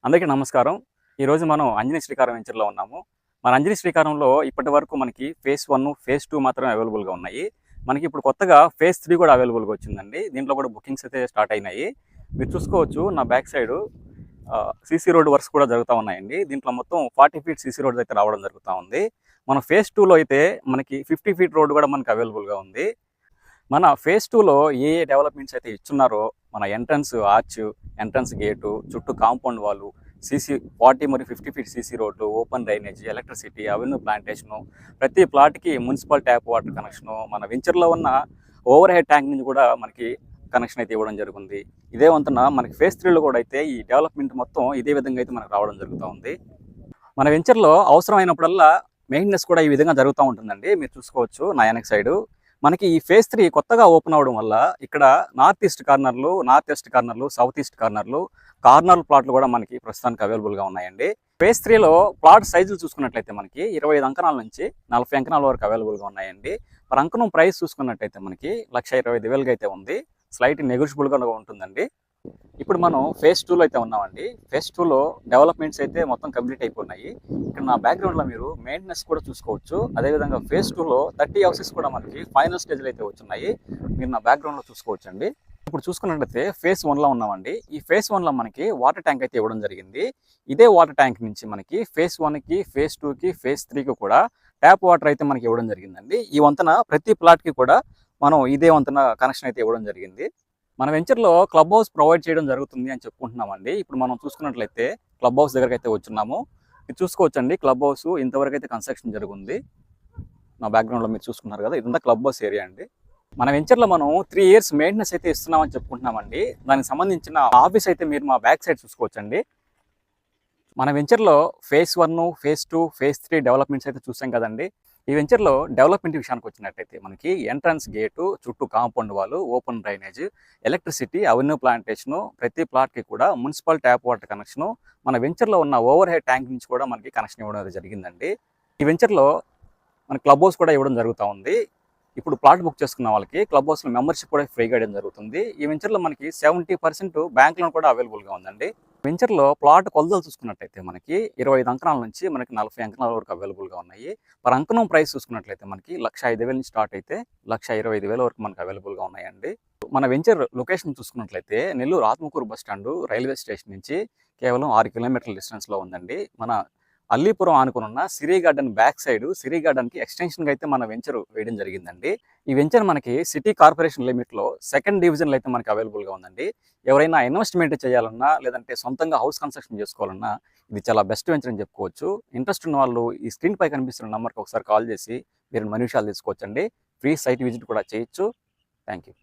అందరికీ నమస్కారం. ఈరోజు మనం అంజనీ శ్రీకారం వెంచర్‌లో ఉన్నాము. మన అంజనీ శ్రీకారంలో ఇప్పటివరకు మనకి ఫేజ్ 1, ఫేజ్ 2 మాత్రమే అవైలబుల్‌గా ఉన్నాయి. మనకి ఇప్పుడు కొత్తగా ఫేజ్ 3 కూడా అవైలబుల్‌గా వచ్చిందండి. దీంట్లో కూడా బుకింగ్స్ అయితే స్టార్ట్ అయినాయి. మీరు చూసుకోవచ్చు నా back side CC road works కూడా జరుగుతా ఉన్నాయండి. దీంట్లో మొత్తం 40 ఫీట్ సీసీ రోడ్ అయితే రావడం జరుగుతా ఉంది. మన ఫేజ్ 2లో అయితే మనకి 50 ఫీట్ రోడ్ కూడా మనకి అవైలబుల్‌గా ఉంది. మన ఫేజ్ 2లో ఏ డెవలప్మెంట్స్ అయితే ఇచ్చున్నారో మన ఎంట్రన్స్ ఆర్చ్, ఎంట్రన్స్ గేటు, చుట్టూ కాంపౌండ్ వాలు, సీసీ 40 మరియు 50 ఫీట్ సీసీ రోడ్లు, open drainage, electricity, avenue plantation, ప్రతి ప్లాట్కి మున్సిపల్ ట్యాప్ వాటర్ కనెక్షను, మన వెంచర్లో ఉన్న ఓవర్ హెడ్ ట్యాంక్ నుంచి కూడా మనకి కనెక్షన్ అయితే ఇవ్వడం జరుగుతుంది. ఇదే వంతున మనకి ఫేజ్ 3లో కూడా అయితే ఈ డెవలప్మెంట్ మొత్తం ఇదే విధంగా అయితే మనకు రావడం జరుగుతూ ఉంది. మన వెంచర్లో అవసరమైనప్పుడల్లా మెయింటెనెన్స్ కూడా ఈ విధంగా జరుగుతూ ఉంటుందండి. మీరు చూసుకోవచ్చు నా వెనక సైడు. మనకి ఈ ఫేజ్ 3 కొత్తగా ఓపెన్ అవ్వడం వల్ల ఇక్కడ నార్త్ వెస్ట్ కార్నర్లు, సౌత్ ఈస్ట్ కార్నర్ ప్లాట్లు కూడా మనకి ప్రస్తుతానికి అవైలబుల్గా ఉన్నాయండి. ఫేజ్ 3లో ప్లాట్ సైజులు చూసుకున్నట్లయితే మనకి 25 అంకణాల నుంచి 40 అంకణాల వరకు అవైలబుల్గా ఉన్నాయండి. పర్ అంకణం ప్రైస్ చూసుకున్నట్లయితే మనకి 1,25,000 అయితే ఉంది. స్లైట్ నెగోషియబుల్గా ఉంటుందండి. ఇప్పుడు మనం ఫేజ్ 2లో అయితే ఉన్నామండి. ఫేజ్ 2లో డెవలప్మెంట్స్ అయితే మొత్తం కంప్లీట్ అయిపోయినాయి. ఇక్కడ నా బ్యాక్గ్రౌండ్లో మీరు మెయింటెనెన్స్ కూడా చూసుకోవచ్చు. అదేవిధంగా ఫేజ్ 2లో 30 హౌసెస్ కూడా మనకి ఫైనల్ స్టేజ్లో అయితే వచ్చున్నాయి. మీరు నా బ్యాక్గ్రౌండ్లో చూసుకోవచ్చు అండి. ఇప్పుడు చూసుకున్నట్లయితే ఫేజ్ 1లో ఉన్నామండి. ఈ ఫేజ్ 1లో మనకి వాటర్ ట్యాంక్ అయితే ఇవ్వడం జరిగింది. ఇదే వాటర్ ట్యాంక్ నుంచి మనకి ఫేజ్ 1కి, ఫేజ్ 2కి, ఫేజ్ 3కి కూడా ట్యాప్ వాటర్ అయితే మనకి ఇవ్వడం జరిగిందండి. ఈ వంతెన ప్రతి ప్లాట్కి కూడా మనం ఇదే వంతెన కనెక్షన్ అయితే ఇవ్వడం జరిగింది. మన వెంచర్లో క్లబ్ హౌస్ ప్రొవైడ్ చేయడం జరుగుతుంది అని చెప్పుకుంటున్నామండి. ఇప్పుడు మనం చూసుకున్నట్లయితే క్లబ్ హౌస్ దగ్గరికి అయితే వచ్చున్నాము. మీరు చూసుకోవచ్చండి, క్లబ్ హౌస్ ఇంతవరకు అయితే కన్స్ట్రక్షన్ జరుగుతుంది. నా బ్యాక్గ్రౌండ్లో మీరు చూసుకున్నారు కదా, ఇదంతా క్లబ్ హౌస్ ఏరియా అండి. మన వెంచర్లో మనం 3 ఇయర్స్ మెయింటెనెన్స్ అయితే ఇస్తున్నామని చెప్పుకుంటున్నామండి. దానికి సంబంధించిన ఆఫీస్ అయితే మీరు మా బ్యాక్ సైడ్ చూసుకోవచ్చండి. మన వెంచర్లో ఫేజ్ 1, ఫేజ్ 2, ఫేజ్ 3 డెవలప్మెంట్స్ అయితే చూసాం కదండి. ఈ వెంచర్లో డెవలప్మెంట్ విషయానికి వచ్చినట్టయితే మనకి ఎంట్రన్స్ గేటు, చుట్టూ కాంపౌండ్ వాలు, open drainage, electricity, avenue plantation, ప్రతి ప్లాట్కి కూడా మున్సిపల్ ట్యాప్ వాటర్ కనెక్షను, మన వెంచర్లో ఉన్న ఓవర్ హెడ్ ట్యాంక్ నుంచి కూడా మనకి కనెక్షన్ ఇవ్వడం జరిగిందండి. ఈ వెంచర్లో మన క్లబ్ హౌస్ కూడా ఇవ్వడం జరుగుతూ ఉంది. ఇప్పుడు ప్లాట్ బుక్ చేసుకున్న వాళ్ళకి క్లబ్ హౌస్లో మెంబర్షిప్ కూడా ఫ్రీగా ఇవ్వడం జరుగుతుంది. ఈ వెంచర్లో మనకి 70% బ్యాంక్ లోన్ కూడా అవైలబుల్గా ఉందండి. వెంచర్లో ప్లాట్ కొలతలు చూసుకున్నట్లయితే మనకి 25 అంకణాల నుంచి మనకి 40 అంకణాల వరకు అవైలబుల్గా ఉన్నాయి. పర్ అంకణం ప్రైస్ చూసుకున్నట్లయితే మనకి 1,05,000 నుంచి స్టార్ట్ అయితే 1,25,000 వరకు మనకు అవైలబుల్గా ఉన్నాయండి. మన వెంచర్ లొకేషన్ చూసుకున్నట్లయితే Nellore Atmakur bus stand railway station నుంచి కేవలం 6 కిలోమీటర్ల డిస్టెన్స్లో ఉందండి. మన అల్లీపురం ఆనుకున్న సిరీ గార్డెన్ బ్యాక్ సైడ్ సిరీ గార్డెన్కి ఎక్స్టెన్షన్గా అయితే మన వెంచర్ వేయడం జరిగిందండి. ఈ వెంచర్ మనకి సిటీ కార్పొరేషన్ లిమిట్లో 2nd డివిజన్లో అయితే మనకి అవైలబుల్గా ఉందండి. ఎవరైనా ఇన్వెస్ట్మెంట్ చేయాలన్నా లేదంటే సొంతంగా హౌస్ కన్స్ట్రక్షన్ చేసుకోవాలన్నా ఇది చాలా బెస్ట్ వెంచర్ అని చెప్పుకోవచ్చు. ఇంట్రెస్ట్ ఉన్న వాళ్ళు ఈ స్క్రీన్ పై కనిపిస్తున్న నెంబర్కి ఒకసారి కాల్ చేసి మీరు మనీ విషయాలు తీసుకోవచ్చండి. ఫ్రీ సైట్ విజిట్ కూడా చేయొచ్చు. Thank you.